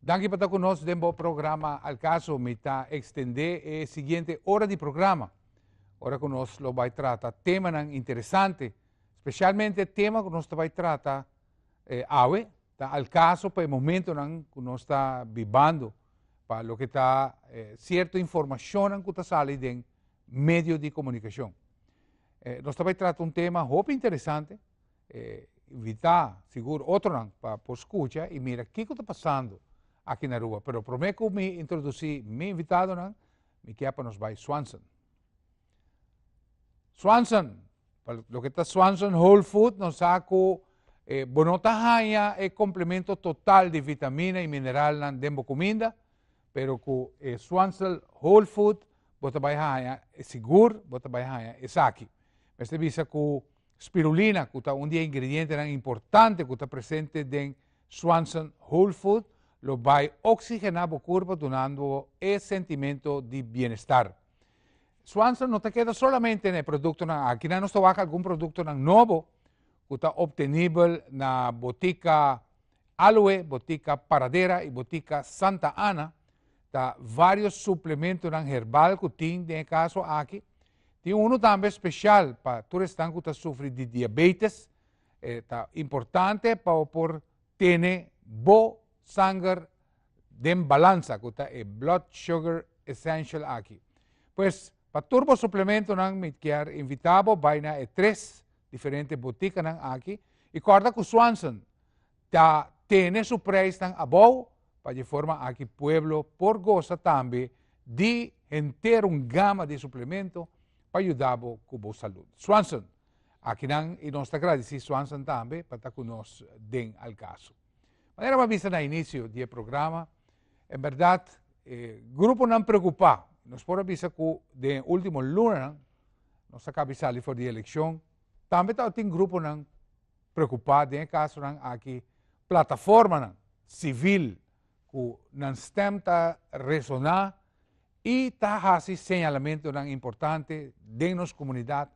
Danke para conosco dentro do programa Al Caso, me está extender a seguinte hora de programa. Ora conosco lo vai tratar tema interessante, especialmente tema que nós vai tratar awe, tá al caso para o momento que nós está vivendo, para lo que está certa informação que está saindo em meio de comunicação. Nós vai tratar tema muito interessante, invitar, seguro, outro para escutar e mira o que está passando aqui na rua. Pero prometo me introduzir meu invitado, me quer para nós vai Swanson. Swanson, lo que está Swanson Whole Food, nos saco bonota haya é complemento total de vitamina e mineral na dentro comida, pero com Swanson Whole Food, bota vai haya é seguro, bota vai haya é saki. Mas te visa com spirulina, que está dia ingrediente importante que está presente em Swanson Whole Food, lo vai oxigenar o corpo, donando esse sentimento de bem-estar. Swanson não te queda solamente no produto, aqui não nos trabalha algum produto novo que está obtenível na botica Aloe, botica Paradera e botica Santa Ana. Tá vários suplementos herbal que tem, no caso aqui. Tem um também especial para todos que estão sofrendo de diabetes. Tá importante para ter bom sangue de balança, que está Blood Sugar Essential aqui. Pues, para turbo suplemento, me quero invitar, vai na 3 diferentes boticas aqui. E guarda que Swanson tem seu preço above, para de forma aqui pueblo por goza também de ter gama de suplemento para ajudar com a saúde. Swanson, aqui e nós agradecemos Swanson também para estar conosco dentro ao caso. Maneira uma vista no início do programa, em verdade, grupo não preocupa. Nós podemos avisar que no último lunes, nós acabamos de for de eleição, também tem grupo não preocupado, em caso aqui, plataforma civil, que não está ressonar e está fazendo señalamento importante dentro da nossa comunidade,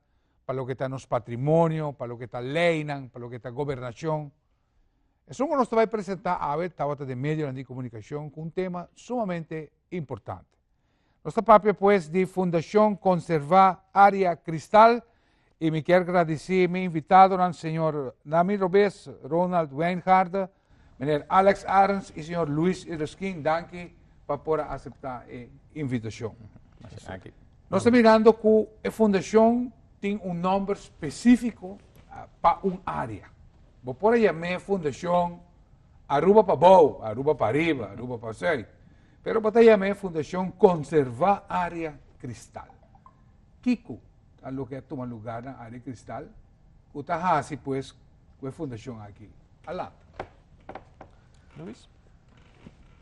para o que está nosso patrimônio, para o que está lei, para o que está governação. Isso que nós vamos apresentar a ver, de meio de comunicação, com tema sumamente importante. Nossa própria, pues, de Fundação Conservar Área Cristal, e me quero agradecer meu invitado, o senhor Nami Robes, Ronald Weinhardt, senhor Alex Arns e senhor Luis Erskine. Danke por aceitar a invitação. Nós estamos mirando que a Fundação tem nome específico para uma área. Vou por chamar Fundação Aruba para Bow, Aruba para Arriba, Aruba para Sei. Pero para chamar Fundação Conservar Área Cristal. Kiko, a lo que toma lugar na Área Cristal, o Tahasi, pues, com a Fundação aqui. Alá. Luis?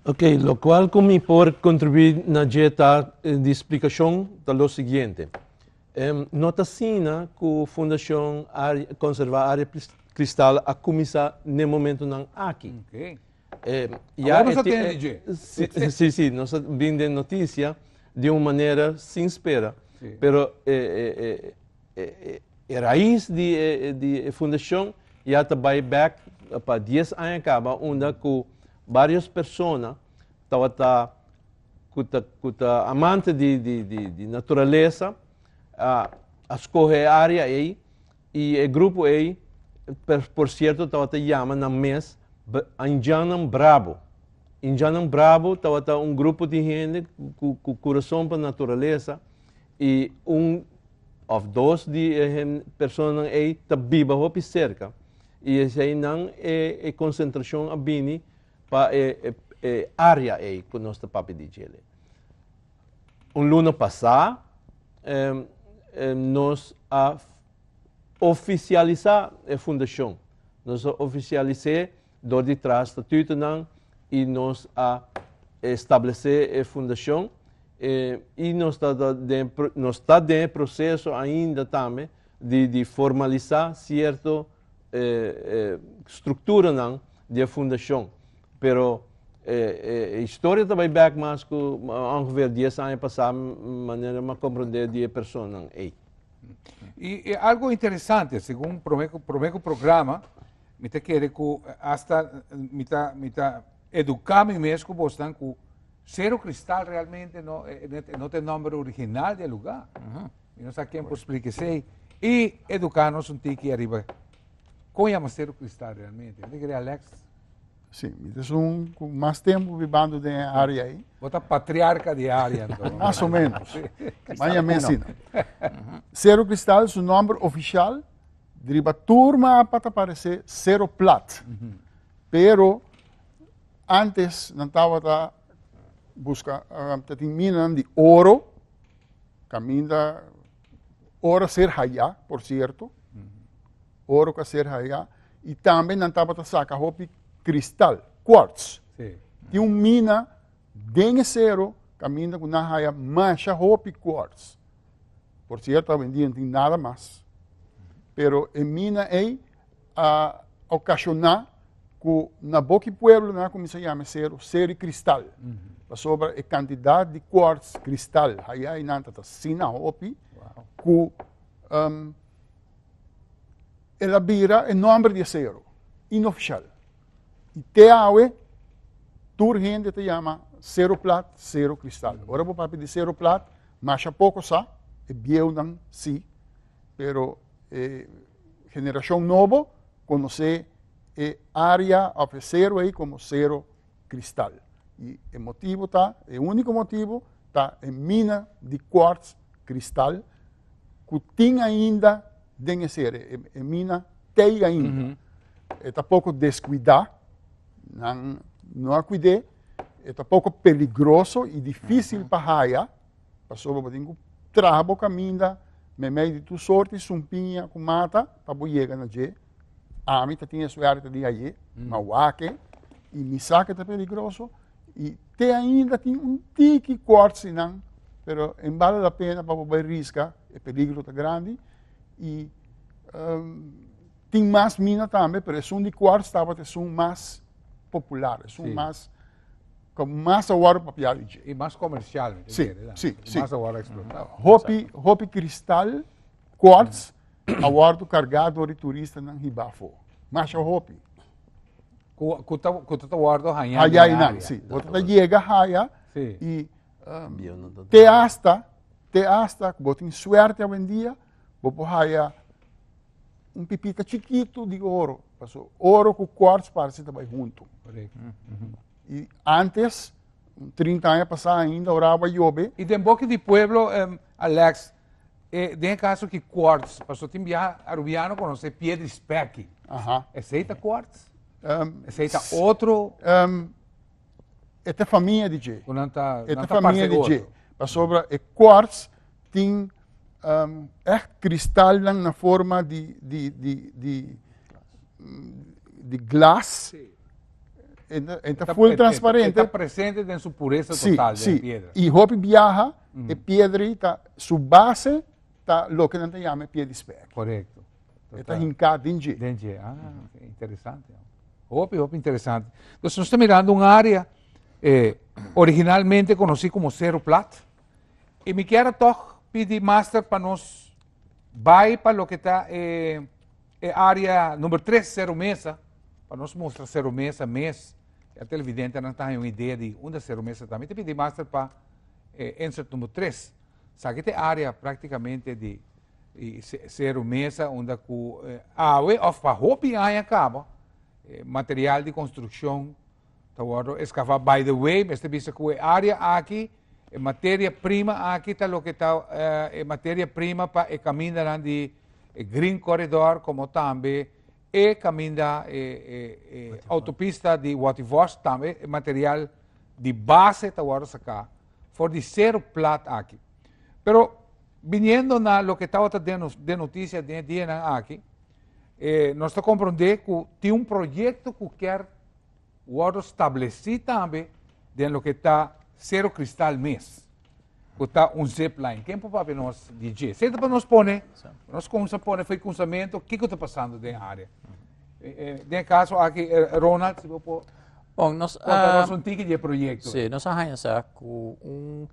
Ok, lo cual como por contribuir na dieta de explicação da lo seguinte. Nota sina que a Fundação Conservar Área Cristal a começar no momento não aqui. Ok. Já nós temos sim, nós vimos notícia de uma maneira sem espera. Sí. Pero a raiz de fundação já está back para 10 anos acaba, onde várias pessoas estavam amante de natureza, a escolher a área aí, e o grupo aí, por certo, estava chamando na mês Indianam Bravo. Indianam Bravo estava grupo de gente com coração para a natureza, e ou dois de pessoas aí estão vivas ou cerca. E essa aí não é concentração a bini para a área aí que nós estamos pedindo. Luna passado, nós a oficializar a fundação. Nós oficializamos do de trás estatuto e nós a estabelecer a fundação. E nós está em processo ainda também de formalizar certa estrutura da fundação. Pero a história também back mais que ongeveer 10 anos passados, maneira de compreender de pessoas aí. E algo interessante, segundo o programa, me te quer que hasta educar-me mesmo bastante com zero cristal realmente não tem número original do lugar. Eu não sei quem pode explicar isso. E educar-nos tique arriba. Como chama zero cristal realmente? Eu queria, Alex. Sim, então com mais tempo vivendo na área aí. Bota patriarca de área, então. Mais ou menos. Mas me ensina. Zero cristal é o nome oficial. Driba turma para aparecer zero plat. Pero antes não estava busca minas de ouro, caminda ouro ser raya, por certo. Ouro que ser raya. E também não estava saca roupa cristal, quartz. Sim. Tem mina de zero, caminda com na raya, mancha roupa quartz. Por certo, a vendia não tem nada mais. Pero em mina é ocasionar que na boca do pueblo, como se chama, zero e cristal. Sobre a quantidade de quartz cristal, aí não está sina roupa, que ela vira o nome de zero, inoficial. E te awe, tur gente te chama zero plat, zero cristal. Ora vou pedir zero plat, mas pouco sa, é biel não si, pero geração nova conhece a área of zero aí como zero cristal. E o motivo tá, o único motivo tá em mina de quartz cristal que tem ainda deve ser, mina tem ainda. Está pouco descuidar, não a cuidar, está pouco perigoso e difícil para raia, para sobre o trabalho caminha, me meio de tu sorte, sumpinha com mata, para boiega na je. A mim tinha sua arte de aí, mauaque, e me saca está perigoso, e ainda tem tique quartz não, pero em vale a pena para poder riscar, é peligro está grande, e tem mais mina também, mas de quartz estava são mais populares, são mais com mais agora para piar e mais comercial. Sim. Mais agora explotado. Hopi cristal, quartz, agora cargado de turista não ribafo. Mas o hopi. Kuta guardo hanya. Haya não, sim. Você chega haya e te hasta, botem suerte hoje em dia, vou haya pipita chiquito de ouro. Passou ouro com quartz parece também junto. E antes, 30 anos passados ainda, orava chove. E tem boca de pueblo, Alex, tem caso que quartz, passou tem arubiano conhece pedra speck. Aceita quartz? Aceita outro? Esta família de G. Esta família de G. Passou o quartz tem cristal na forma de glass. Está full transparente. Está presente em sua pureza total de pedra. E hopi viaja, e pedra está, sua base está o que não te chama pedra speck. Correto. Está hincado em G. Interessante. Hopi interessante. Então, nós estamos mirando uma área originalmente conhecida como zero plat. E me quero toch pedir master para nós vai para o que está área número 3, zero mesa, para nós mostrar zero mesa, mês. A televidente não tem uma ideia de onde zero mesa também. Te pedi master para insert número 3. Sabe que tem área praticamente de zero mesa, onde a água ou para roupa aí acaba, material de construção, tá vendo? Escavar by the way, mas te vista que a área aqui, matéria-prima aqui está o que está matéria-prima para o caminho de Green Corridor, como também e caminho autopista de Vladivostok também, material de base está agora acá, for de zero plat aqui. Pero viniendo na lo que estava de notícia de dia aqui, nós estamos compreendendo que tem projeto que quer estabelecer também dentro do que está zero cristal mês. Que está zipline. Quem pode nos dizer? Se para nos pôr, nós começamos a pôr frequenciamento, o que está passando dentro da área? Nesse caso aqui, Ronald, se você bom, nós ticket de projeto. Sim, nós arranjamos com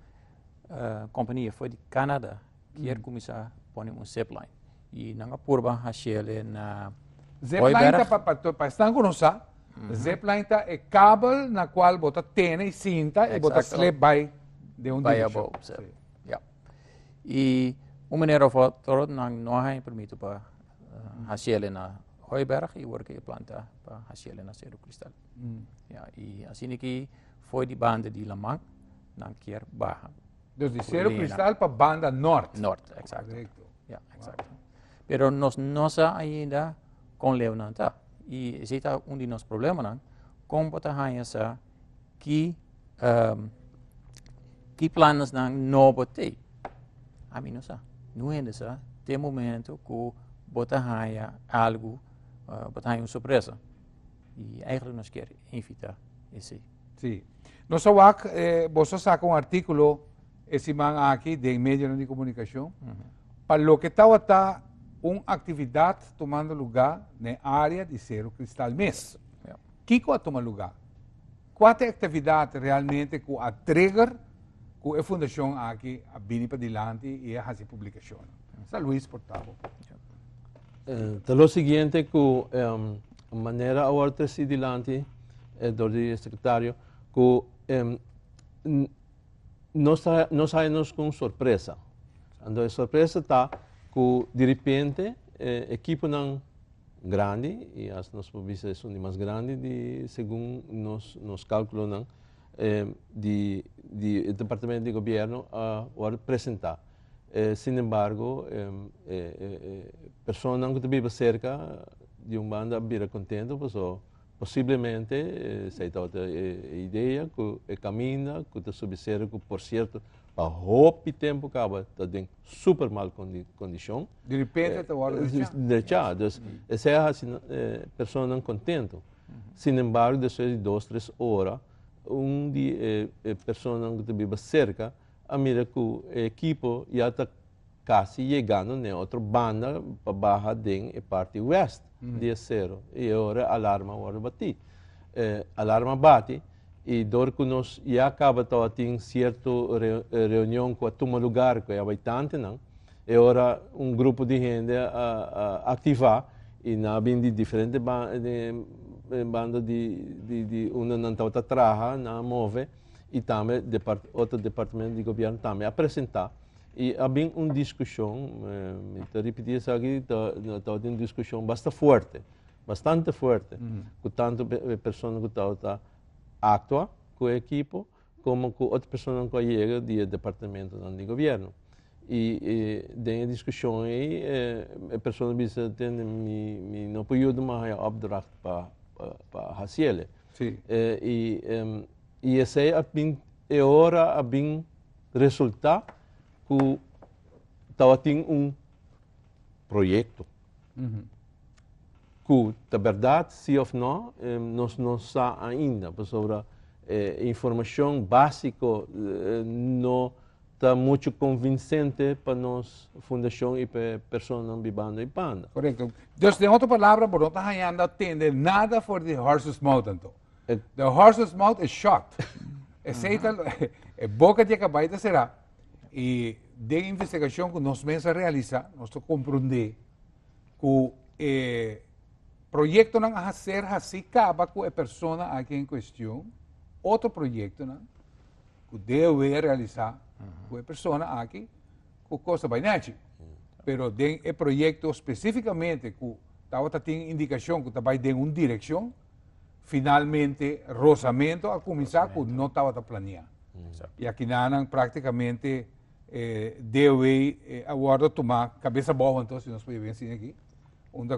companhia foi de Canadá que quer começar a pôr zipline. E na curva a Shell na zipline para estar com nós, Zipline tá é cabo na qual bota tena e cinta e bota Exacto. slip by de um By direction. above, sir. Yeah. E maneira of outro não há permito para hacer na Heuberg e work planta para hacer na Cerro Cristal. Yeah. E assim que foi de banda de Lamang, não quer barra. Dus de Cerro Lena. Cristal para banda norte. Norte, exacto. Correcto. Yeah, exacto. Pero nós não ainda com Leonanta. E esse é um dos nossos problemas, não? Como botar essa que planos não botei. A mim não sei. Não ainda sei. Tem momento que botar algo, botar uma surpresa. E eigenlijk nós queremos evitar esse. Sí. Nós wak, você saca um artículo esse man aqui de meio de comunicação para lo que está uma atividade tomando lugar na área de Cerro Cristal mesmo. Yeah. Kiko a tomar lugar. Qual é a atividade realmente que a trigger que a fundação aqui a vir para diante e a fazer publicação? Sa Luis Portavo. Lo seguinte, que a maneira agora se dilante do secretário, que não saímos com surpresa. Então, a surpresa está que, de repente, equipo não grande, e as nossas províncias são mais grandes, segundo nos cálculos, não, de Departamento de Governo a apresentar. Sin embargo, pessoas que vivem cerca de uma banda vira contento, possivelmente se está a ideia que caminha, que está subserve, que por certo, para roupa tempo acaba está em super mal condição. De repente, está agora Já, então, essa é a pessoa não contente. Sin embargo, depois de 2, 3 horas, de pessoas que vivem cerca, a mira que o equipo já está quase chegando na outra banda para barra de parte oeste de Cerro. E agora a alarma agora bate. Alarma bate e dor que nós já acaba de ter certa reunião com a turma lugar que é habitante, não? E agora grupo de gente a ativar e na bem de diferentes bandas de uma não está trabalha, não move e também outro departamento de governo também apresentar. E havia uma discussão, estou repetindo isso aqui, está uma discussão bastante forte, com tanto pessoas que estão atua com a equipe, como com outras pessoas que chegam do departamento de governo. E tem discussão aí, a pessoa dizem que não pode mais opdracht para fazer. Sim. E esse é hora a bem resultado que estava tendo projeto. Que, na verdade, se ou não, nós não sabemos ainda, sobre a informação básica não está muito convincente para nós, fundação e para pessoas não vivendo em banda. Correcto. Dus de outra palavra, por não está tendo nada for the horse's mouth, então. The horse's mouth is shocked. É boca de acabar de será. E de investigação que nós mesmos realizamos, nós compreendemos que projeto não a ser assim acaba com a pessoa aqui em questão, outro projeto não que deve realizar com a pessoa aqui com coisa bainete, pero de projeto especificamente que estava tendo indicação que estava em uma direção, finalmente rosamento a começar que não estava planeado. E aqui não praticamente deve agora tomar cabeça boa, então se nós podemos ver assim aqui, onde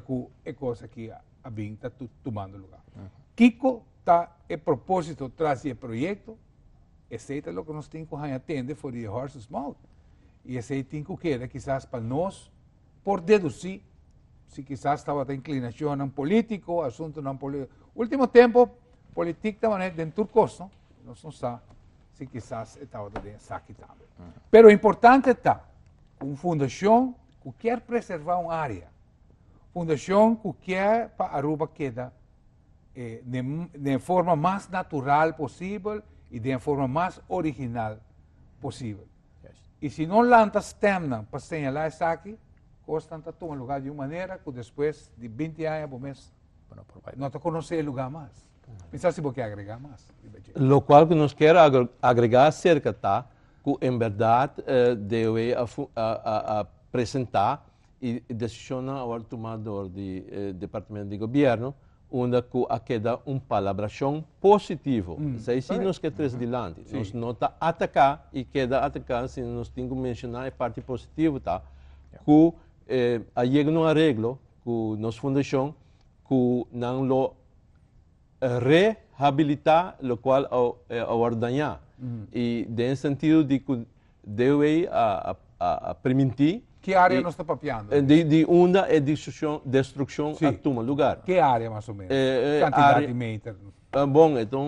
é coisa que a bem está tomando lugar. Kiko está a propósito traz esse projeto, esse é o que nós temos que atender for the horse's mouth. E esse tem que queda quizás para nós, por deduzir, se quizás estava a inclinação não político, assunto não político. Último tempo, política estava dentro do curso, nós não sabemos se quizás estava de saque também. Pero o importante está, uma fundação que quer preservar uma área, fundação que quer para Aruba queda de forma mais natural possível e de forma mais original possível. E se não lanças tempo para señalar isso aqui, costa toma lugar de uma maneira que depois de 20 anos, por mês, não te conhece o lugar mais. Quizás si vos quer agregar más. Lo cual que nos quer agregar acerca tá, que em verdade deve apresentar e decisiona ao tomador de departamento de governo onde que queda palabração positivo. Se nós quer trazer adiante, nós não está atacar e queda atacar se nós temos que mencionar a parte positiva, tá? Que chega num arreglo com nossa fundação que não lo reabilitar, o qual ordenhar. E nesse sentido de que deve permitir que área nós está papeando? De onda é destruição a toma lugar. Que área mais ou menos? Quantidade de metros? Bom, então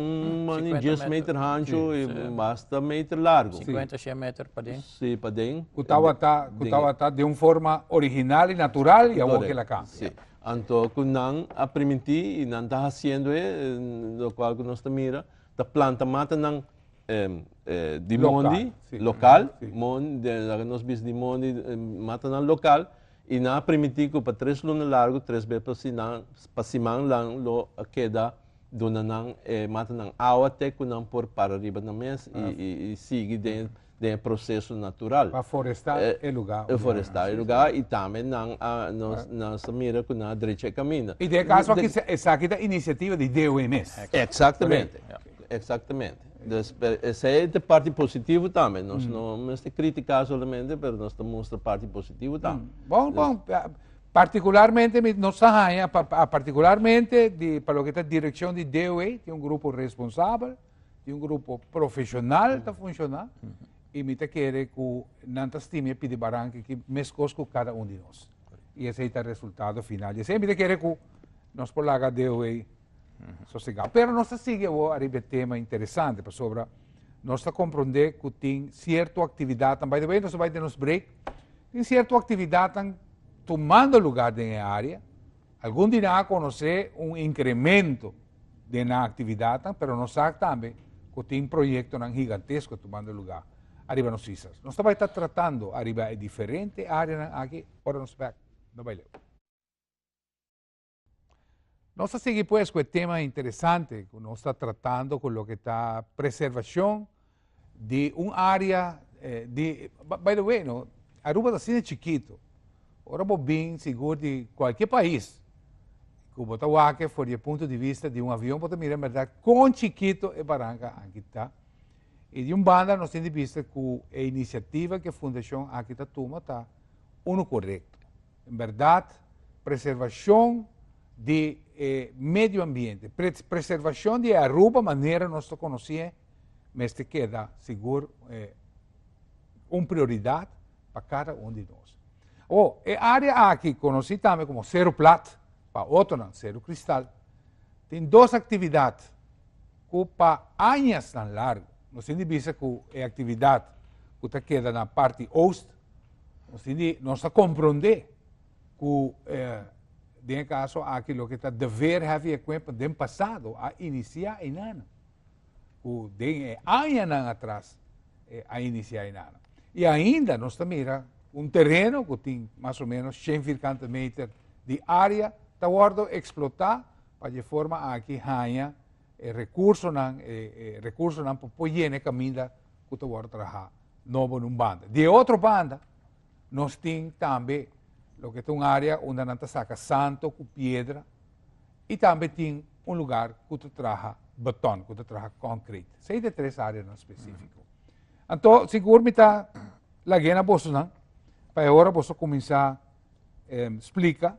10 metros rancho e basta metro largo. 50, 100 metros para dentro. Sim, para dentro. O estava tá de uma forma original e natural e agora que ela cambia. Sim. Então, que não a permitir e não está fazendo o qual que nós mira, a planta mata não de mondi local, nós vimos de mondi mata não local e não permitir que para 3 lunas largo, 3 vezes para cima lang lo queda dona não mata não água até que não por para arriba na mesa e sigue de processo natural. Para florestar é lugar. Florestar é lugar e também nós mira que na direita caminha. E de caso aqui essa aqui da iniciativa de DOMS. Exatamente. Exatamente. Essa é a parte positiva também. Nós não estamos criticando somente, mas nós estamos a parte positiva também. Bom. Particularmente, nos arranha, particularmente para o que está a direção de DOE, tem grupo responsável, tem grupo profissional que está funcionando, e me quer que não estime pedir barranca que mescos com cada de nós. E esse é o resultado final. E sempre quer que nós por lá DOE sossegado. Pero nós sigue a tema interessante, sobre nós compreender que tem certa atividade, by the way, nós vai ter nos break, tem certa atividade tomando lugar na área, algum dia conhecer incremento na atividade, pero nós sabe também que tem projeto gigantesco tomando lugar arriba nos Cisas. Nós vai estar tratando arriba de diferente área aqui, ora nos back, não vai ler. Nós seguimos pues com o tema interessante que nós está tratando com o que está preservação de uma área by the way, no, Aruba está sendo chiquito. Ora bem seguro de qualquer país. Cuba está aqui, por o ponto de vista de avião, pode mirar, verdade, com chiquito é barranca aqui está. E de banda, nós temos de vista que a iniciativa que a Fundação aqui está toma está correto. Em verdade, preservação de meio ambiente, preservação de Aruba, maneira nós conhecemos, mas te queda seguro uma prioridade para cada de nós. A área aqui, conhecida também como Cerro Plat, para outro não, Cerro Cristal, tem 2 atividades que para anos tão largo, nós temos de vista que a atividade que queda na parte oeste, nós compreender que em caso aquilo que está dever haver conta do passado a iniciar em ano, que tem anos atrás a iniciar em ano. E ainda nós mira terreno que tem mais ou menos 150 metros de área, está guardo explotar para de forma aqui ganha recursos não para pôr na caminho que está guardo trabalhar novo num banda. De outra banda, nós temos também o que é uma área onde a gente saca santo com pedra e também tem lugar que tu trabalha beton, que tu trabalha concreto. Sei de 3 áreas no específico. Então, seguro me está lagando a bolsa, não? Para agora você começar a explicar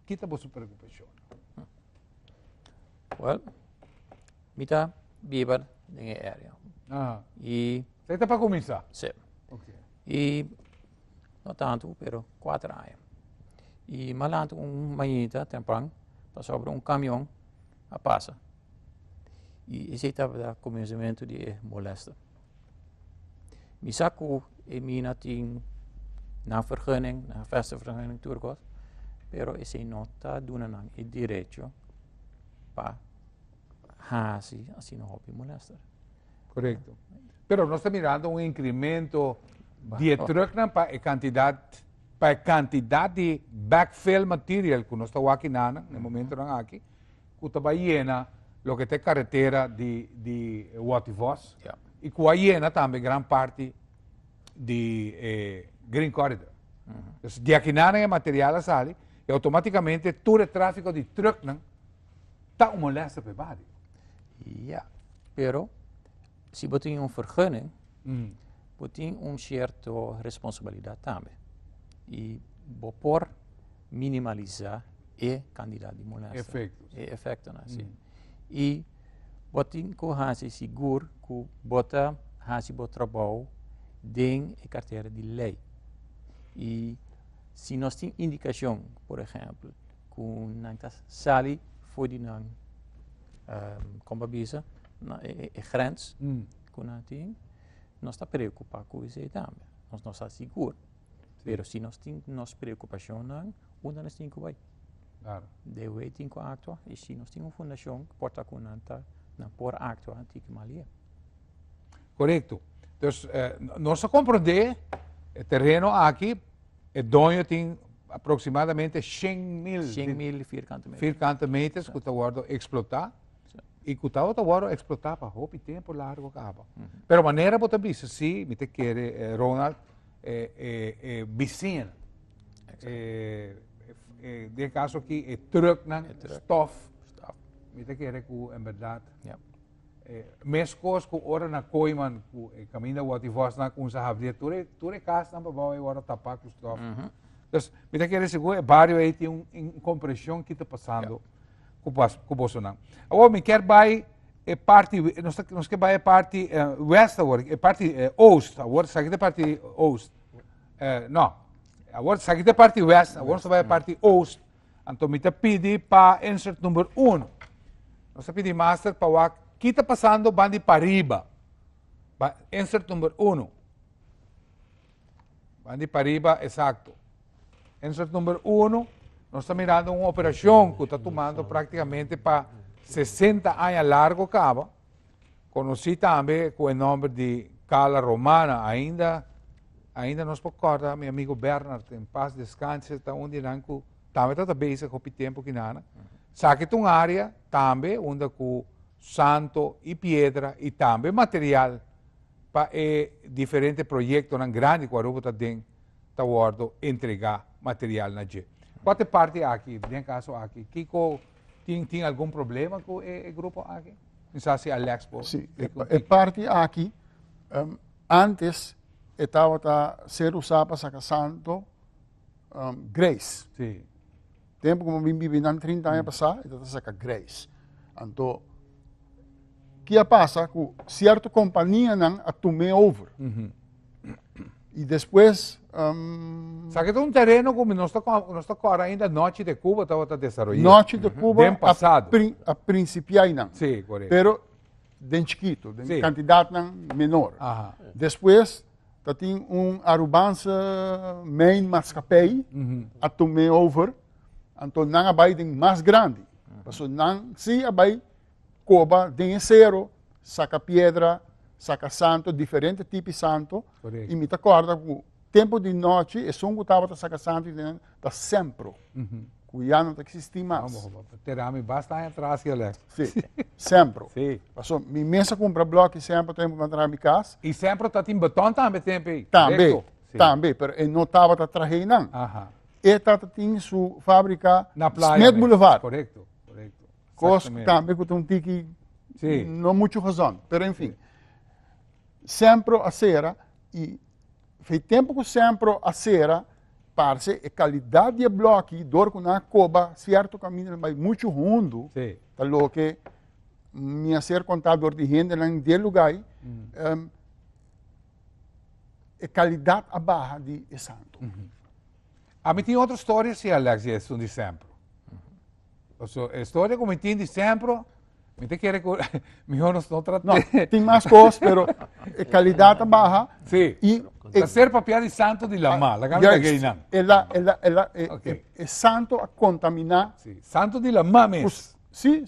que está a sua preocupação. Well, mita bibar nessa área. E você está para começar? Sim. Okay. E não tanto, pero 4 anos. E malanto manhita temprano, para sobre caminhão a passa. E esse estava o começamento de molesta. Me saco e mina tem na vergunning, na vaste vergunning toegekocht, pero esse não está dando o direito para hasi assim não hobby molesta. Correto. Pero nós estamos mirando incremento de truck para a quantidade de backfill material que nós estamos aqui no momento aqui, que está llena lo que é carretera de Wativos. Yeah. E com a Iena também, grande parte de Green Corridor. Então, de aqui na é material ali, e automaticamente todo o tráfego de truck está uma molesta para o barrio. Ja, pero se você tem vergunning, você tem certa responsabilidade também. E você pode minimalizar a quantidade de molesta. Efectos, né? E você tem que fazer seguro que você faz o trabalho dentro da carteira de lei. E se nós temos indicação, por exemplo, que nós sali foi de nós como avisa, grens, que nós temos, nós estamos preocupados com isso também. Nós não estamos seguros. Mas se nós temos preocupação, nós temos que vai. Claro. Deve ter que actuar. E se nós temos uma fundação que pode estar não pode actuar, tem que malia. Correto. Então, nós compreendemos o terreno aqui, o dono tem aproximadamente 100.000 vierkante metros que está guardado explotar. E que está guardado explotar para roupa e tempo largo acaba. Pero a maneira que você diz, sim, me te quer, Ronald, vizinha. De caso aqui, truck, stof. Me te quer que, em verdade, mes coisas que ora na coiman, que caminha o ativos na com sa habria, tudo casa não vai ora tapar com stof. Então, me te quer seguro, o barrio aí tem uma compressão que está passando. Com Bolsonaro. Agora, me quer vai parte, nós quer vai parte west agora, parte oeste, agora sabe que parte oeste. Não, agora sabe que parte west, agora nós vai parte oeste. Então, me te pedi para insert número 1. Nós pedi master para o que está passando bandi para riba. Insert número 1. Bandi para riba, exato. Insert número 1. Nós estamos mirando uma operação que está tomando praticamente para 60 anos largo cabo. Conheci também com o nome de Cala Romana, ainda nos recorda, meu amigo Bernard, em paz descanse, está onde nanco também está bem com o tempo que nana. Sabe que uma área também onde com santo e pedra e também material para diferentes projetos grandes que a Aruba está guardando entregar material na gente. Qual é a parte aqui, em caso aqui? Kiko, tem algum problema com o grupo aqui? Não sei se Alex pode. Sim, a parte aqui, antes, estava ser usada para sacar santo, Grace. Sim. Tempo como eu vivi 30 anos passados, estava sacar Grace. Então, o que passa? Que certa companhia não a tomei over. E depois... Sabe que é um terreno como nós estamos ainda Norte de Cuba estava desenvolvendo. Norte de Cuba, bem passado. A principio não. Sim, correto. Pero, de chiquito, de quantidade não menor. Ajá. Depois, tem Arubança main mascapei, a tomei over, então não vai de mais grande. Porque não se vai Cuba, de zero, saca pedra, saca santo, diferente tipo de santo, correto. E me acorda que tempo de noite, e som que estava saca santo, está sempre. Que já não existe mais. Teramos bastante atrás, Alex. Sim, sempre. Sim. Passou, minha mesa compra bloco e sempre tempo para entrar na minha casa. E sempre está em batom também, tempo. Também, também, mas não estava a trazer não. E estava em sua fábrica na praia. Smith Boulevard. Correto. Coisa também que tem que não muito razão, mas enfim. Sempre a cera e faz tempo que sempre a cera parce a qualidade de bloco dor com na coba certo caminho vai muito fundo tá lo que minha ser contador de renda em de lugar a qualidade abaixo de santo. A mim tem outra história se Alex é um de sempre. A história como tem de sempre me te quer que melhor não trata. Não, tem mais coisas, mas a qualidade baixa. Sim. E ser papel de santo de Lama, la gama de não. Ela é santo a contaminar. Sim. Santo de Lama mesmo. Sim.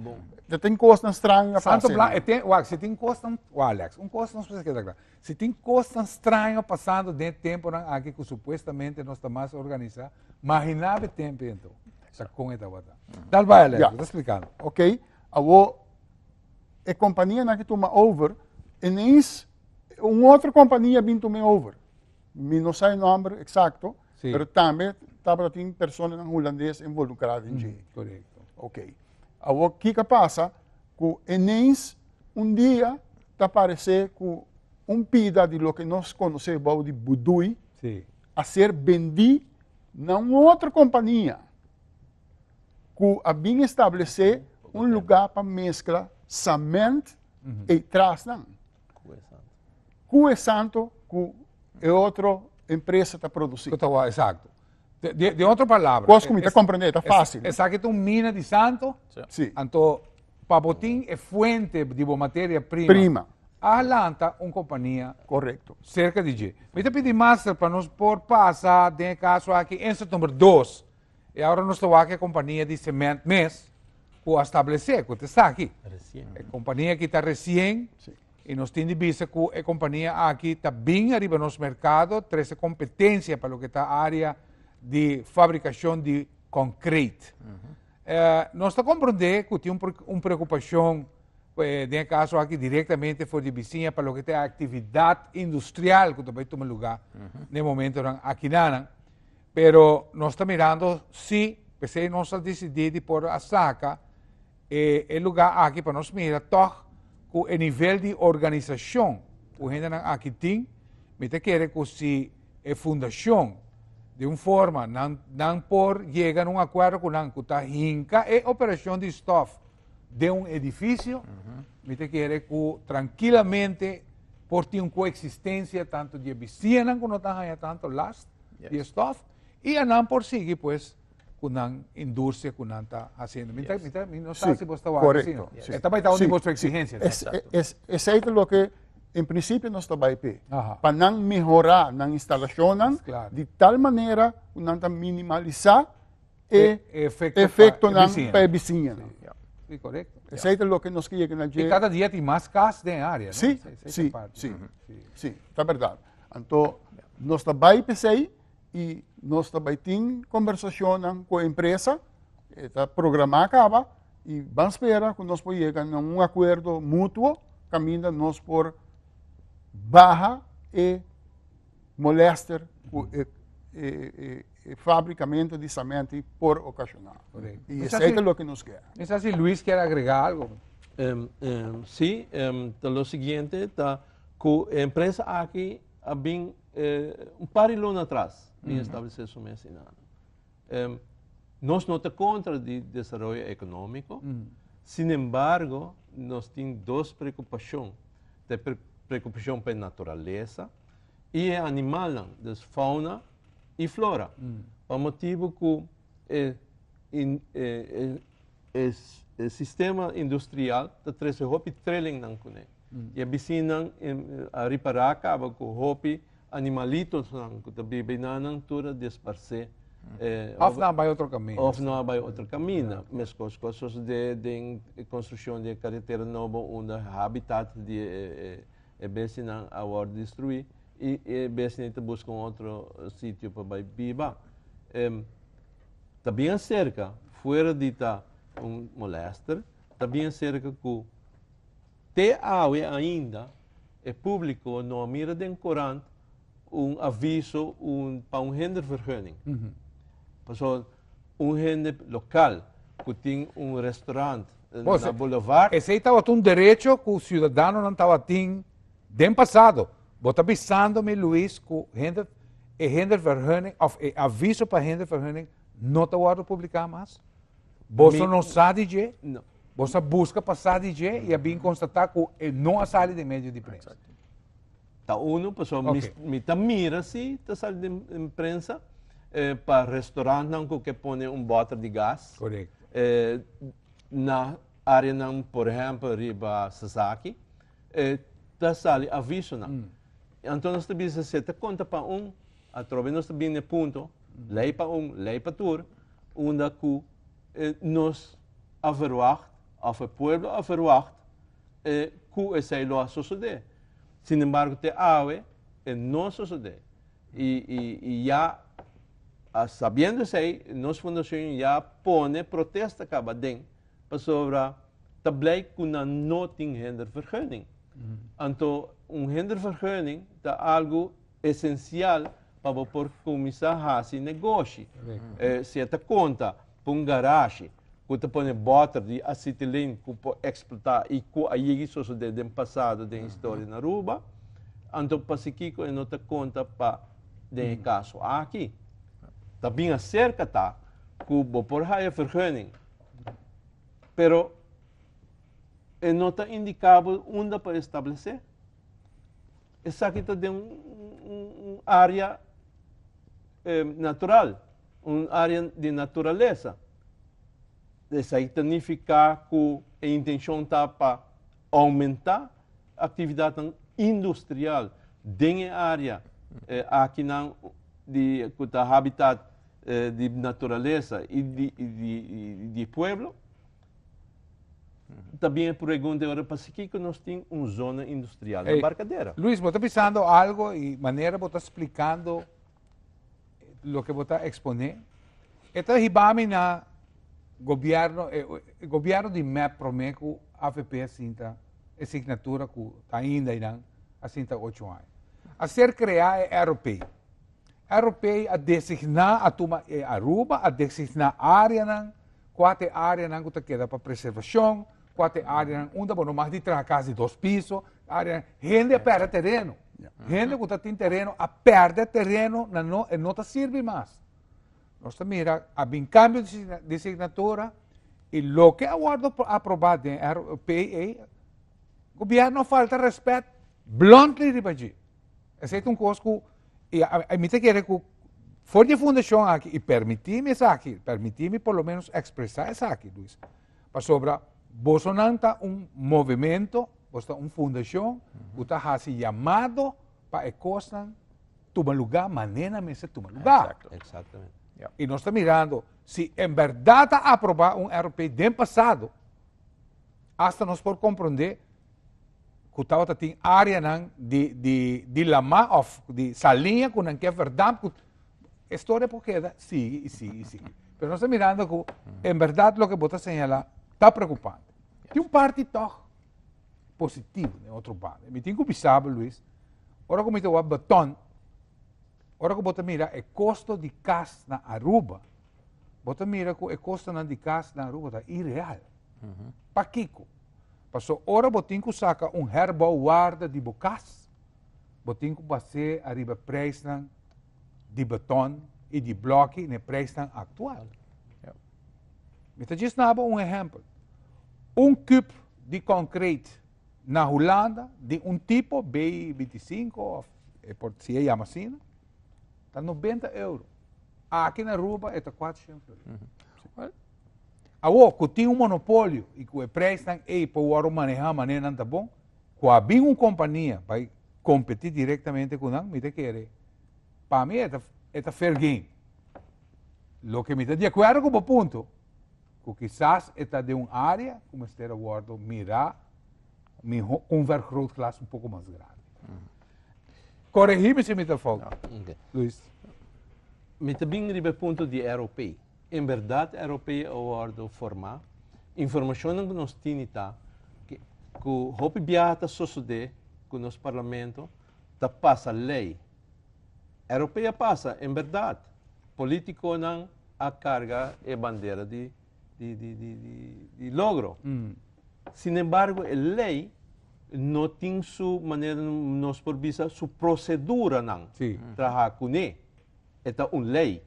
Bom. Tem coisas estranhas. Santo blanco, se tem coisas, Alex, coisa não se precisa quedar. Se tem coisas estranhas passando dentro do tempo aqui que supostamente nós estamos mais organizados, imaginava o tempo então. Com esta bota. Dá vai, Alex, está explicando. Ok. a companhia que toma over, ineens uma outra companhia vem tomar over. Me não sei o nome exato, Sim. mas também tem pessoas holandesas involucradas em isso. Correcto. Ok. Agora, o que passa? Que ineens dia aparecer com pida de lo que nós conhecemos de budui Sí. a ser vendido na outra companhia que a bem estabelecer lugar para mesclar cimento e trás não. Que é santo que é outra empresa está produzindo. Exacto. De otra palabra. Coisa que me está compreendendo, está fácil. Esa que tu mina de santo, Sim. anto papotín é fuente de matéria-prima. Prima. Atlanta, uma companhia Correto. cerca de G. Me te pedi master para nos por passar, de caso aqui, em número 2. E agora nós estamos aqui a companhia de cimento mês, que estabelecer, que está aqui. É companhia que está recém, e nós temos visto que a companhia aqui está bem arriba no mercado, traz competência para o que está a área de fabricação de concreto. Nós estamos compreendendo que tem uma preocupação, de caso aqui diretamente for de vizinha para o que tem a atividade industrial que também toma lugar no momento aqui na. Pero nós estamos mirando se nós decidir por a saca o lugar aqui para nós mirar toch com o nível de organização que a gente aqui tem, me te quer que se a fundação de uma forma não por chegar a um acordo com a que está hinca e operação de staff de um edifício, me te quer que tranquilamente por ter uma coexistência tanto de vizinha que não está tanto last de staff e não por seguir pues com a indústria que não está fazendo. Não sei se você está correto. Também está onde você exigência. Esse é o que, em princípio, nós estamos aí. Ajá. Para não melhorar na instalação, Claro. de tal maneira que não está minimalizar o pa- efeito para vizinha. a vizinha. Sí, correcto. Esse é o que nós queremos E cada dia tem mais casos de área, Sim, ¿no? sim, parte. sim, sim, está verdade. Então, nós também pensei e nós também temos conversação com a empresa, está programada acaba e vamos esperar que nós possamos chegar a um acordo mútuo, caminho nós por barra e molester o fabricamento de cimento por ocasional. Correcto. E Es esse así. é o que nós queremos. No sé si Luis quiere agregar algo. Sí, lo siguiente, que a empresa aqui há bem par de anos atrás, bem estabelecer sua medicina. Nós não estamos contra o desenvolvimento econômico, sin embargo, nós temos duas preocupações. A preocupação pela natureza e a animal, da fauna e flora. Por motivo que o sistema industrial está trazendo hopi trailing não cone. E a vizinha a reparar acaba com hopi animalitos não que também na natura disperse. Of na vai outro caminho. Of não vai outro caminho. Mas coisas de construção de carretera nova, onde habitat de vizinha a war destruir e vizinha busca outro sítio para viver. Também cerca, fora de molester, também cerca que te ainda é público não mira de corante aviso para hindervergunning. Então, hinder local que tem restaurante na boulevard. Esse estava um direito que o cidadão não estava tendo de passado. Vou estar avisando-me, Luís, que hindervergunning, of aviso para hindervergunning, não está a publicar mais. Você não sabe de Não. você busca passar de e é bem constatar que não há saída de médio de prensa. Tá pessoa me mira se tá saindo de imprensa para restaurante não que põe bota de gás. Correto. Na área não, por exemplo, riba Sasaki, tá saindo aviso não. Então nós também se conta para através nós também no ponto, lei para lei para tur, onde que nós averwacht, of o pueblo averwacht, que esse lo a suceder. Sin embargo, te ave não sucede. E já, sabendo isso, nossa fundação já põe protesta acaba dentro sobre blijkt kuna noting hindervergunning. Anto, hindervergunning is algo essencial para por começar a fazer negócio. Se esta conta para garagem, que te põe botar de acetilene que pode explotar e que aí isso de passado da história na Aruba, anto pasiquico é nota conta para de caso aqui. Também acerca tá que por haja vergunning, pero é nota indicável onde para estabelecer. Essa aqui está de área natural, área de natureza. Isso aí significa que a intenção está para aumentar a atividade industrial dentro da área aqui de habitat de natureza e de pueblo. Também a pergunta agora para que nós temos uma zona industrial na Embarcadera. Luis, você está pensando algo e maneira você está explicando o que você está expondo. Esta hibami na governo de MEP Promeco AFP assinta assinatura que está ainda irão assinta 8 anos. A ser criar é europeu. Europeu a designar a tuma Aruba, a designar área não, quatro área não que queda para preservação, quatro área não, onde não mais de casa de 2 pisos, área gente perde terreno. Gente que está tem terreno, a perde terreno não está serve mais. Nós mira, há um cambio de assinatura e o que é aprovado em RPA, o governo falta respeito, bluntly ribadji. Essa é coisa que, a mim te quer que, for de fundação aqui, e permitir-me isso aqui, permitir-me por lo menos expressar isso aqui, Luis. Para sobre, Bolsonaro está movimento, uma fundação, que está sendo chamado para encostar, tomar lugar, maneira mesmo tomar lugar. Exatamente. E nós estamos mirando, se em verdade está aprovado europeu do passado, hasta nós podemos compreender que estava tem área de lama, de salinha, que não é verdade, que a história porque sigue. Mas nós estamos mirando que, em verdade, o que você señala está preocupante. Tem parte toch positivo, de outro lado. Me tem que pensar, Luis, agora que me tem o batom, agora que você mira o custo de casa na Aruba, você mira que o custo de casa na Aruba está irreal. Para Kiko. Passou agora você tem que sacar herbalguarda de bocas, você tem que fazer arriba preço de batom e de bloco no preço atual. Me está dizendo exemplo. Cube de concreto na Holanda, de tipo B25, por se chama assim, está 90 euros. Aqui na Aruba está 400 euros. Agora, que tem monopólio e que o preço é para manejar de maneira não bom, que há uma companhia vai competir diretamente com ele, me quer. Para mim, é fair game. O que me está de acordo com o ponto, que quizás está de uma área, como está agora, mirar um vergroot classe um pouco mais grande. Corrigir-me se me está faltando. Luis. Me também ribe ponto de europeu. Em verdade, europeu agora formar informação que nós temos que o hopi biata sucede com nosso parlamento tá passa lei. Europeia passa, em verdade. Político não a carga e bandeira de logro. Sin embargo, a lei não tem sua maneira, nos provisa sua procedura não. Trabalhar com ele. É uma lei.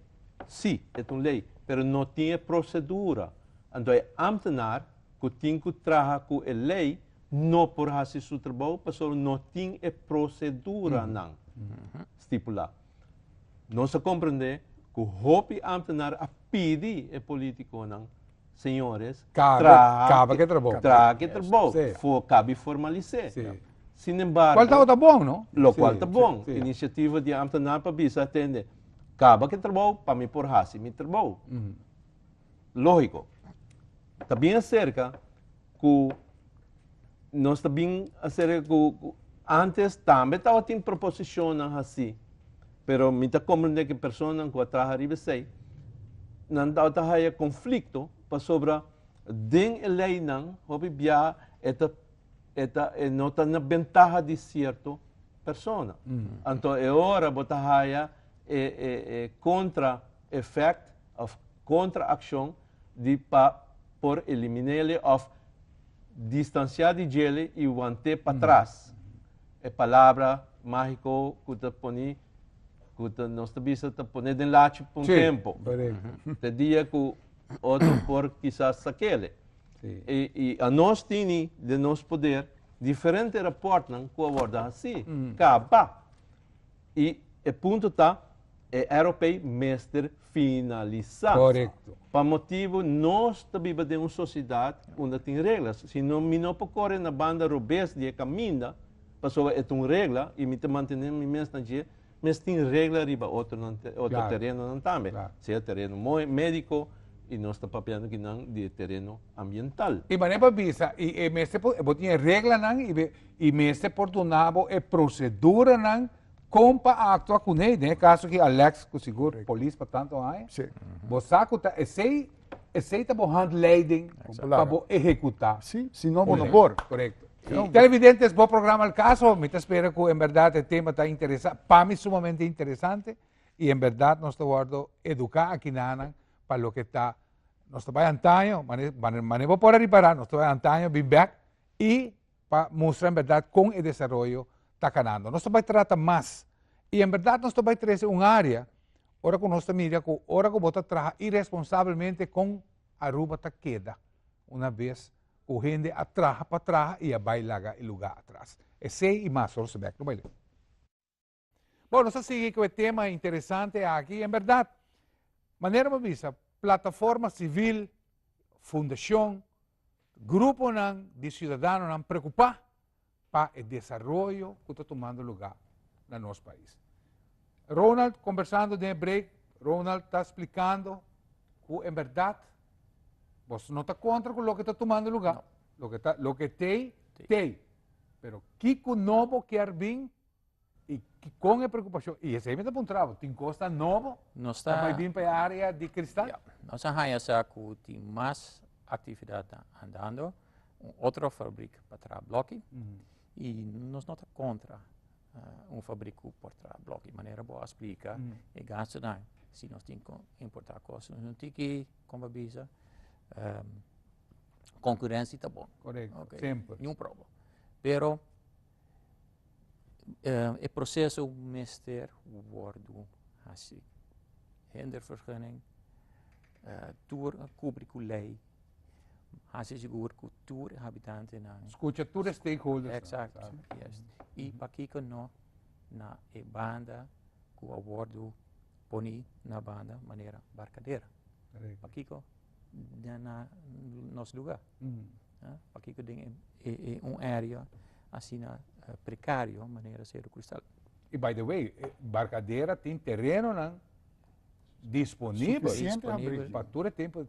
Sim, é uma lei. Mas não tem procedura. Então, é ambtenar que tem que trabalhar com a lei, não por fazer seu trabalho, mas não tem a procedura não. Estipulada. Nós compreendemos que o hopi ambtenar a pedir a político não. Senhores, cabe que trabalho. Cabe formalizar. Sin embargo, qual está bom, não? O qual está bom. Iniciativa de ambtenar para bisa atender. Cabe que trabalho para me por hasi mi trabalho. Lógico. Também acerca que nós também acerca que antes também estava tendo proposição assim, pero me está compreendendo que pessoas que trabalham arriba sei, não está havendo conflito para sobre Ding lei nang, hopi bia, eta nota na ventaja de certo persona. Então, é hora botahaya contra effect of contra ação de por eliminar ele of distanciar de ele e o ante para trás. É palavra mágico que te põe que nós te põe de lá por um tempo. Correcto. Te dia que outro por quizás aquele. Sí. E a nós tini de nós poder diferente report não que aborda assim. Capa. E o ponto tá é europeu mestre finalizar. Correcto. Para motivo nós também de uma sociedade onde tem regras. Se não me não correr na banda robust de caminha, passou é uma regra e me te manter me mesmo na dia, mas tem regra riba outro Claro. terreno não também. Claro. Se é terreno médico e nós está papiando que não de terreno ambiental. E maneira visa e mestre tinha regra nan e mestre portunabo e procedura nan compa actua com ele, né? Caso que Alex com seguro polícia para tanto aí. Sim. Bosaco tá esse tá bom handleiding para bo executar. Sim, se não, Correcto. não por. Correcto. E televidentes, bom programa al caso, me espero que en verdad el tema está interesante, para mí sumamente interesante, y en verdad nos guardo educar aquí nanan para lo que está, nos está antaño, manejo por reparar, nos está antaño, be back, y para mostrar en verdad con el desarrollo está ganando. Nos va a tratar más, y en verdad nos va a traer un área, ahora con nuestra mira, ahora como está trabajar irresponsablemente con Aruba ta queda, una vez o gente atrás para atrás e a bailar el lugar atrás. Esse e mais, só se no baile. Bom, nós seguimos com o tema interessante aqui, em verdade, maneira uma visa, plataforma civil, fundação, grupo de cidadãos preocupados para o desenvolvimento que está tomando lugar no nosso país. Ronald, conversando de break, Ronald está explicando que, em verdade, você não está contra o que está tomando lugar. Lo que tem. Pero que novo quer vir e que com a preocupação. E esse aí me dá um travo. Tem costa novo, vai vir para a área de cristal. Nós temos que mais atividade andando, outra fábrica para trabalhar bloco, e nós não estamos contra fábrica para trabalhar bloco. De maneira boa explica, e gasto não. Se nós temos que importar coisas, nós não temos que, como avisa, concorrência está bom. Correto, okay. sempre. Nenhum problema. Pero o processo mestre wordt assim. Hindervergunning, tour cubriculei, assim seguro que tour habitanten na. Escuta todos os stakeholders. Exato. Yes. E para que não na banda que o abordo poni na banda maneira barcadeira. Para que na nosso lugar. Para que tem área assim precário maneira ser o cristal. E by the way, barcadeira tem terreno disponível para todo tipo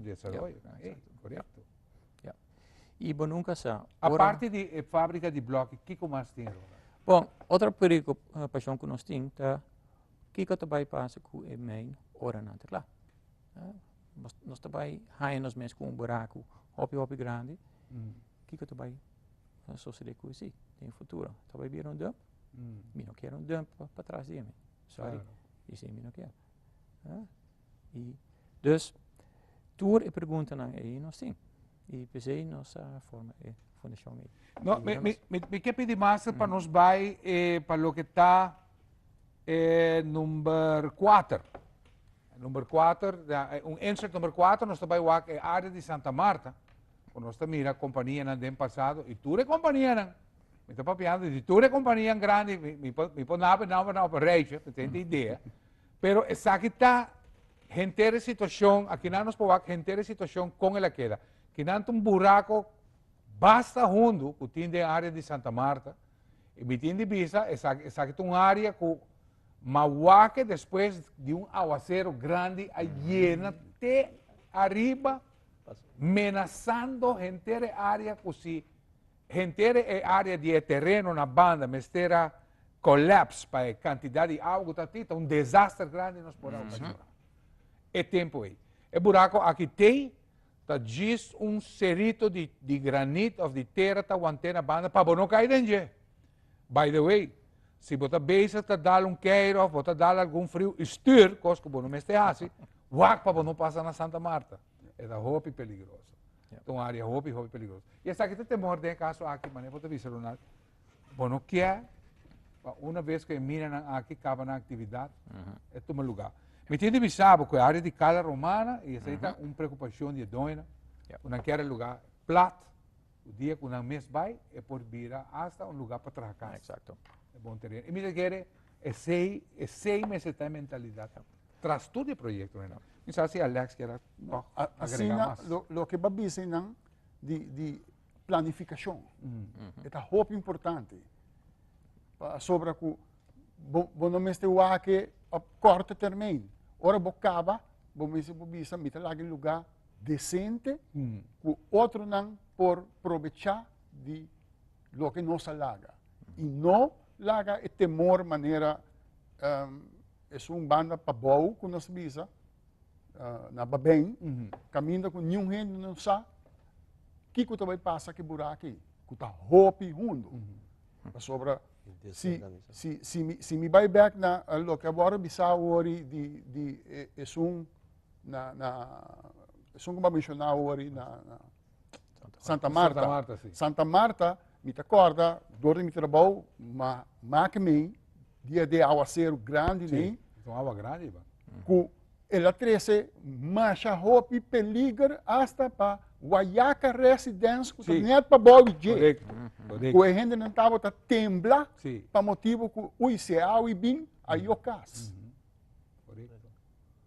de desenvolvimento. Correto. E bom nunca sa. A parte de fábrica de bloco, o que mais tem? Bom, outra preocupação que nós temos é que também passa com a main hora na lá. Nós também há-nos mesmo com buraco hopi grande. Que também sucede com isso tem futuro. Também vir dump. Me não quero dump para trás de mim. Sorry. Isso me não quero. E dus tour e pergunta aí nós sim. E pensei nossa forma é fundação aí. Não, me quer pedir mais para nós vai para o que está número 4. Número 4, insert número 4, nós também vamos a área de Santa Marta, quando nós mira a companhia no ano passado, e tudo é companhia, me estou papiando, e tudo é companhia grande, me põe na operation, para ter ideia, pero essa aqui está, gente situação, aqui não nos podemos gente situação com ela queda, que não tem buraco, basta junto, que tem a área de Santa Marta, e me tem de vista, essa aqui tem uma área que Mauaque, depois de aguacero grande, llena até arriba, amenazando gente área, que gente área de terreno na banda, mestera colapse para a quantidade de água que está um desastre grande nos podemos ocasionar. É tempo aí. É buraco aqui tem, tá diz cerito de granito ou de terra tá antena banda para não cair dentro. By the way, se você beisa tá dar queiro, você dar algum frio, stuur, cosco bom não meste assim, wak para não passar na Santa Marta. É da roupa perigosa. Então área roupa perigosa. E essa aqui tem temor de caso aqui, mas você vê celular. Bom não quer, uma vez que mira aqui acaba na atividade, é tomar lugar. Me entende me sabe que a área de cala romana e essa é uma preocupação de dona, naquele lugar plat, o dia que uma mês vai é por vir hasta um lugar para trabalhar. Exato. É bom ter. E me quer é seis meses de mentalidade. Traz tudo o projeto, não. Não sei se Alex quer assim, agregar mais. lo que babisa não de planificação. É roupa importante. Sobre que não meste o que a corto termino. Ora bocaba, babisa mita lá em lugar decente, que outro não por aproveitar de lo que nos alaga. E não laga é temor maneira é banda para bom que nós bisa na babem, caminha com nenhum gente não sabe que tu vai passar que buraco aqui, que tá roupa rundo. Sobre se me vai back na lo que agora bisa ori de como mencionar ori na Santa Marta. Santa Marta, me acorda, dorme trabalho, mas que me dia de aguaceiro grande, né? Então água grande, va. Que ela trece marcha roupa peligro hasta para Guayaca Residence, que nem para boi de. Correcto. Que a gente não estava a temblar, Sim. para motivo que o se e bem aí o caso. Correcto.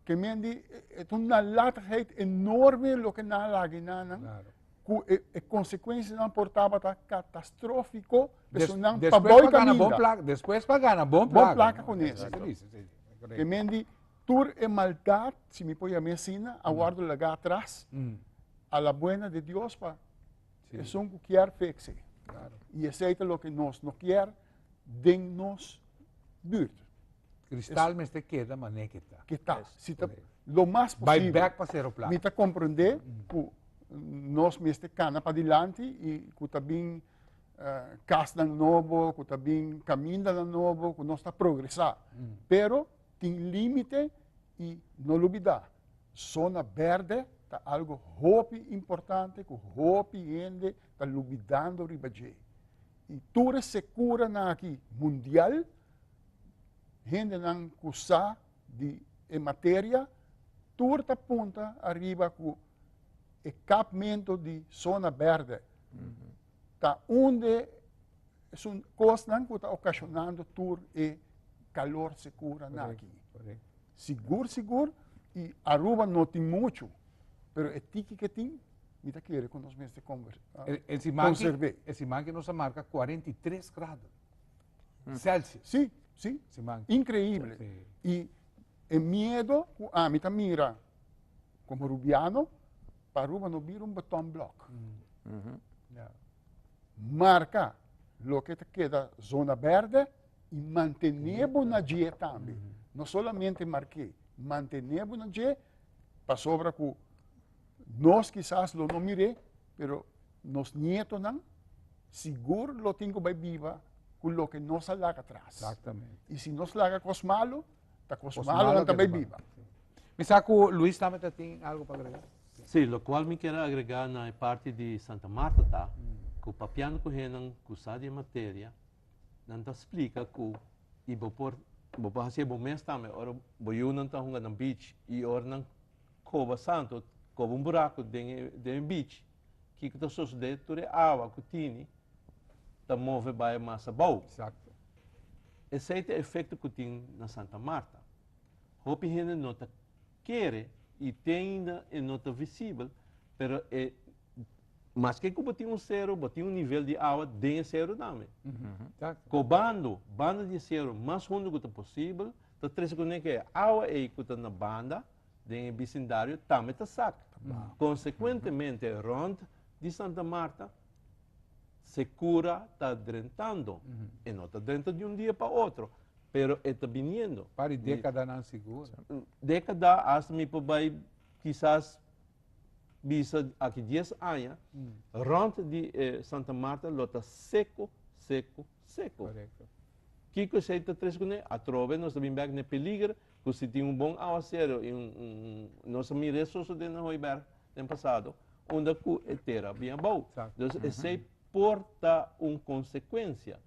Que me andi, é uma latheid enorme o que na lagina, Claro. que a consequência não portava catastrófico, isso não para Después boi pagar na bom caminho. placa, después pagar na bom Bom placa. placa ¿no? com isso. Eso dice, sí, Que correcto. me andi, tur e maldade, se me põe a medicina, aguardo lá atrás, a la buena de Deus, para Sí. é um que quer fixe. Claro. E aceita o que nós não quer, den nos buurt. Cristal me este queda, manequeta. Que tá, se tá, correcto. lo mais Vai possível. back para zero placa. Me tá compreender que nós me este cana para adiante e que também casa novo, que também caminho novo, que nós está progressar. Pero tem limite e não olvidar. Zona verde tá algo roupa importante, que roupa ainda está olvidando ribaje. E tudo segura na aqui mundial, gente não usar de matéria, tudo aponta arriba com o capamento de zona verde. Tá onde é uma coisa que está ocasionando tudo e calor segura na aqui. Correcto. Seguro, e Aruba não tem muito, mas é tiki que tem, me está querendo que nós mesmos conserve. Esse mangue nos marca 43 graus Celsius. Sim, sim, Esse mangue. incrível. Sim. E é medo, me está mira como rubiano, para Aruba não vira botão bloco. Yeah. Marca o que te queda zona verde e mantenemos na dia também. Não somente marquei, mantenemos na dia, para sobra que nós quizás não mirei, mas nos nietos não, seguro lo tenho vai viva com o que nós laga atrás. Exatamente. E se nós laga com os malos, está com os Os malos malos também que viva. Me saco, Luis também tem algo para agregar? Sim, o qual me quero agregar na parte de Santa Marta, tá? Que o papiano que henang kusad de matéria, não te explica que e vou fazer bom mês também, ora vou não tá hunga na beach e ora não cova santo, cova buraco de beach, que tá sucede tudo é água que tini, tá move vai massa bom. Exato. Esse é o efeito que tem na Santa Marta. Hopi henang não tá quer e tem ainda é não tá visível, pero é mas que botar zero, botar nível de água de zero também. Exato. Com banda de zero mais fundo que possível, tá três que água é que tá na banda, de vecindário também tá saca. Consequentemente, rond de Santa Marta, secura tá drentando. E não tá drentando de um dia para outro, pero está vindo. Para década não segura. Década, hasta me vai quizás bisa aqui 10 anos, rond de Santa Marta, lota seco, seco, seco. Correcto. Kiko sei te tres kune, a trove nós também back ne peligro, que se tem bom aguaceiro e nós me recursos de no Hoiberg no passado, onde ku etera bem bom. Exacto. Então, sei porta consequência.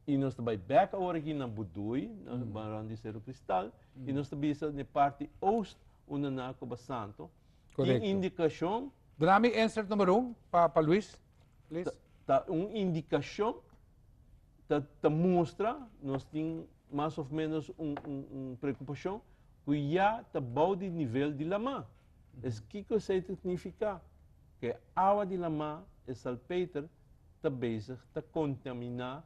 E nós também back agora aqui na Budui, na Barão de Cerro Cristal, e nós também na parte oeste, onde na Coba Santo, Correcto. e indicação, Dame insert número 1 para Luis, please. tá indicação te mostra, nós temos mais ou menos preocupação, que já está bom de nível de lama. Es que isso significa que a água de lama, o salpeter, está bezig te contaminar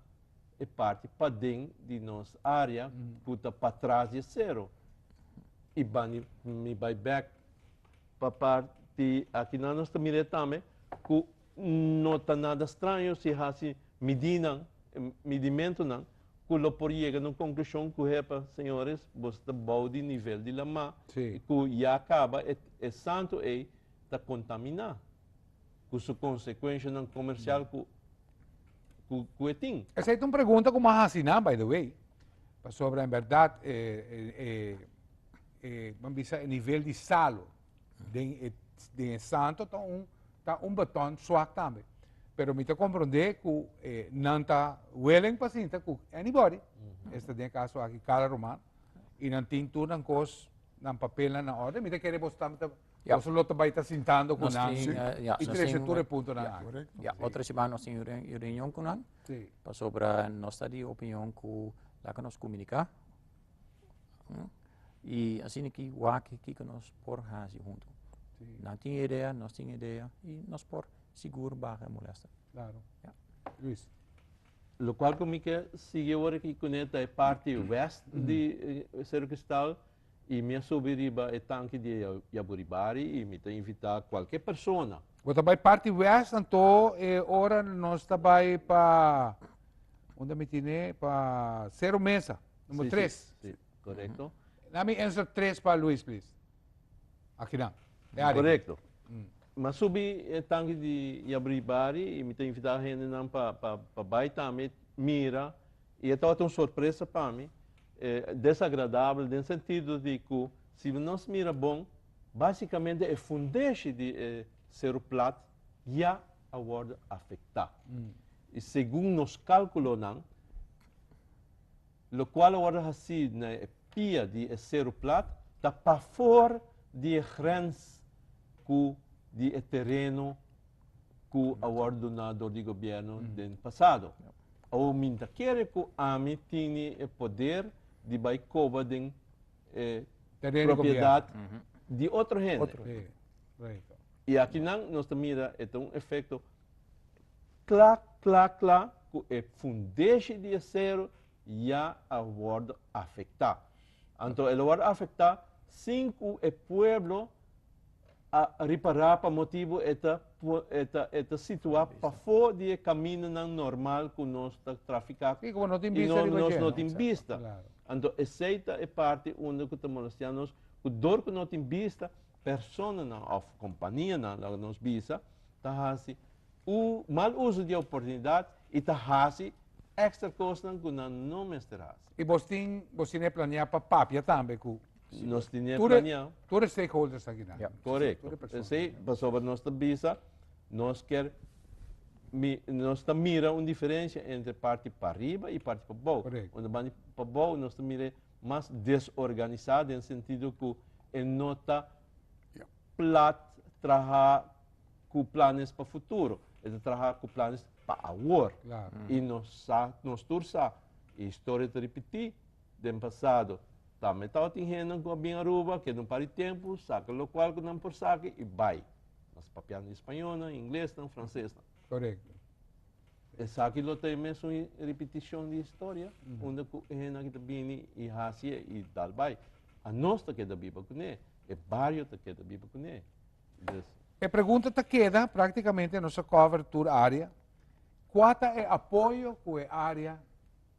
a parte para dentro de nossa área, que está para trás de zero. E me vai back para parte, aqui nós estamos também, que não está nada estranho se assim medimento não, que lo por chegar na conclusão que é para senhores, você bom de nível de lama, Sim. que já acaba é santo e está contaminar, com sua consequência não comercial que tem. Essa é uma pergunta como a Hasina, by the way, sobre, em verdade, vamos dizer, o nível de salo de santo está batom suave também. Pero me te compreender que não está willing paciente com anybody. Este tem caso aqui, cada romano, e não tem tudo na coisa, na papel, na ordem. Me te querer postar, você lo vai estar sentando com Nós nós. tem, E três setores ponto na área. Correcto. outra semana nós temos reunião com nós, Sim. para sobre nossa opinião que lá que nós comunicar. E assim que o que nós por fazer junto. Não tem ideia, nós temos ideia e nós por seguro barra molesta. Claro. Ja. Luis. Lo qual como que sigue agora aqui conecta a parte oeste de Cerro Cristal e me subiriba é tanque de Yaburibari e me te invitar qualquer pessoa. Você vai parte west, então, ora nós vai para, onde me tiene, para Zero Mesa, número 3. Sim, correto. Dame answer 3 para Luis, please. Aqui não. É área. Correto. Mas subi tanque de Yaburibari e me te invitar a gente para baita me mira e estava uma surpresa para mim. Desagradável no sentido de que se nós mira bom, basicamente é fundeixe de Cerro Plat já a word afetar. E segundo nos cálculos não, o qual agora assim na pia de Cerro Plat está para fora de grens que de terreno que a ordenador de governo do passado. Ou minta quer que a mim tinha o poder de baicoba de propriedade de outro gente. Sim. Correcto. E aqui não, nós mira um efeito claro, que é fundeixe de zero já a word afetar. Então, a word afetar, cinco é pueblo a reparar para motivo eta situar para fora de caminho normal que nós traficamos. Sí, como no te E invista. nós não tem vista. Claro. Então, aceita é parte onde que estamos mostrando que dor que não tem vista, pessoa ou companhia não nos vista, tá assim, o mal uso de oportunidade e tá assim, extra coisa que não mesterá. E você tem planeado para Papia também, com Nós tínhamos planeado. todos os stakeholders aqui. Yeah. Correto. Sim, sobre nossa visa, nós quer nós mira uma diferença entre parte para arriba e parte para baixo. Correto. Quando vai para baixo, nós mira mais desorganizado, no sentido que não está plat trabalhar com planos para o futuro, é trabalhar com planos para agora. Claro. E nós tursa a história de repetir do passado. Também está tendo com a minha aruba, que não para tempo, saca o qual que não por saque e vai. Nós papiando em espanhol, em inglês, em francês. Correcto. Essa aqui tem mesmo repetição de história, onde a gente também e hacia e tal vai. A nossa que é da Bíblia com ele, é vários que é da Bíblia com ele. A pergunta te queda praticamente na nossa cobertura área. Quanto é apoio que a área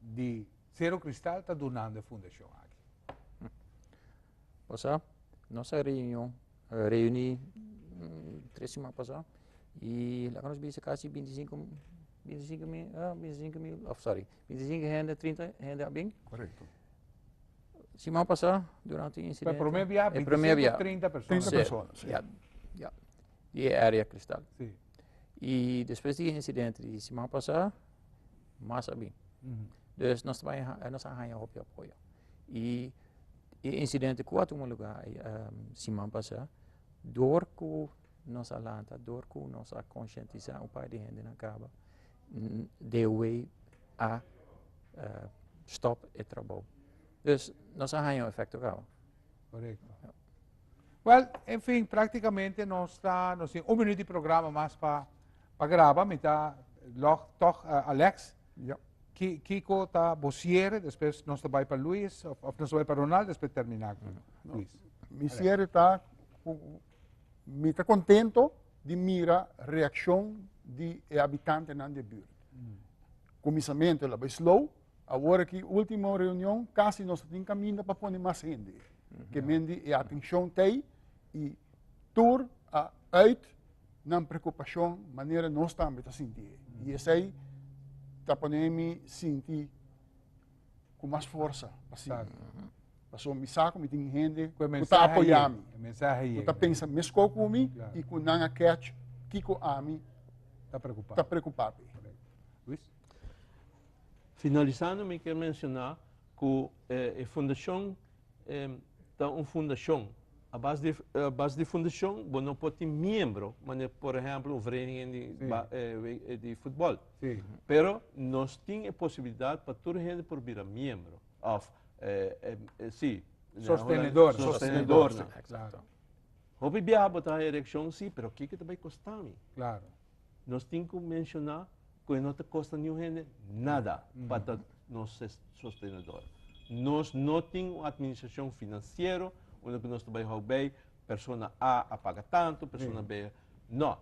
de Cerro Cristal está donando à fundação aqui? Nossa reunião, reuni 3 semanas pasado. Y la conocemos casi 25 gente, 30 gente bien. Correcto. Semana pasada, durante el incidente. El promedio ya, el promedio 30 personas. 30 personas, sí. Ya, ya. Y área cristal. Sí. Y después del incidente de semana pasada, más bien. Dus nós arranhamos o apoio. E o incidente que eu lugar semana passada, door que nós alanta, door que nós conscientizar um pai de gente na caba, deu a stop e trabalho. Dus nós arranhamos o efeito cabo. Correcto. Well, en fin, prácticamente nos tem 1 minuto de programa mais para gravar. Me está toch Alex. Ja. Kiko está Bosier, depois nós vai para Luis, ou nós vai para Ronaldo, depois terminar com Luis. Mi cierre está contento de mira a reação de habitantes na buurt. Começamento ela vai slow, agora que última reunião, quase nós temos caminho para pôr mais gente. Que mendi e atenção tem e tur uit na preocupação, maneira nós também está sentir. E esse aí está podendo sentir com mais força, assim. Passou me saco, me tem gente que está apoiando. A mensagem Que está pensando, me escolhe comigo e com nanga catch, Kiko Ami está preocupado. está preocupado. Luis? Finalizando, me quero mencionar que a fundação está uma fundação. A base de fundação, não pode ter membro, mas, por exemplo, uma vereniging de futebol. Sim. Pero nós temos a possibilidade para toda a gente por virar membro. Sim. Sostenedor. Sostenedor. Claro. Hobby viajar para a eleição, sim, pero o que vai custar me? Claro. Nós temos que mencionar que não te custa nenhuma gente nada para nós ser sostenedor. Nós não temos uma administração financeira, onde nós trabalhamos bem, pessoa A paga tanto, pessoa B. Não.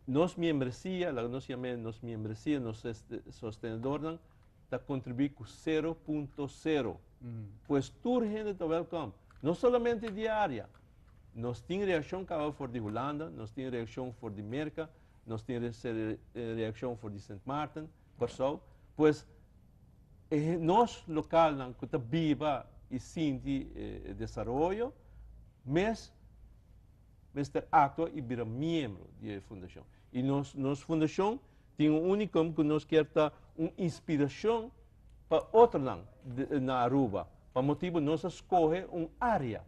Nós membresia, nós chamamos membresia, nós sostenedor, está contribuindo com 0.0. Pois toda a gente está welcome. Não somente diária. Nós temos reação que for de Holanda, nós temos reação for de Merca, nós temos reação for de St. Martin, pessoal. Pois nós local que está viva e sente desenvolvimento, mas atua e vira membro da fundação. E nós fundação tem um único que nós queremos dar uma inspiração para outro lado na Aruba, para motivo nós escolher uma área.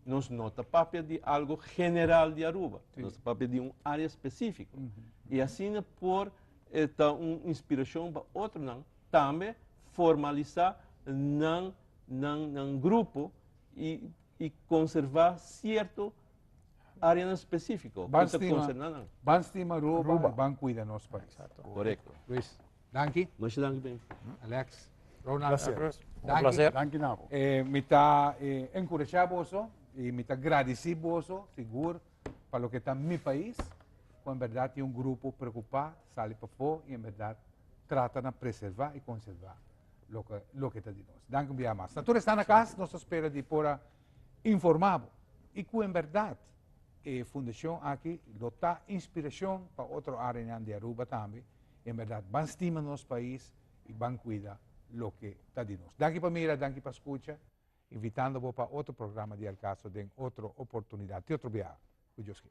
Nós não está papel de algo general de Aruba, nós está papel de uma área específica. E assim por dar uma inspiração para outro lado, também formalizar num grupo e conservar certo área específica. Banstima Aruba, ban cuida nosso país. Correto. Luis, danke. Nós te damos bem. Alex, Ronald. Gracias. Um prazer. Danke Nabo. Me está encorajado e me está agradecido seguro para o que está no meu país, quando em verdade tem um grupo preocupado, sai para fora e em verdade trata de preservar e conservar o que está de nós. Danke bem mais. Natura está na casa, nós espera de pôr informado e que em verdade a fundação aqui dá inspiração para outra área de Aruba também. Em verdade, van estima nosso país e van cuida o que está de nós. Danke para mira, danke para escucha, invitando-vos para outro programa de Alcaço, de outra oportunidade, de outro viagem. Que Deus quer.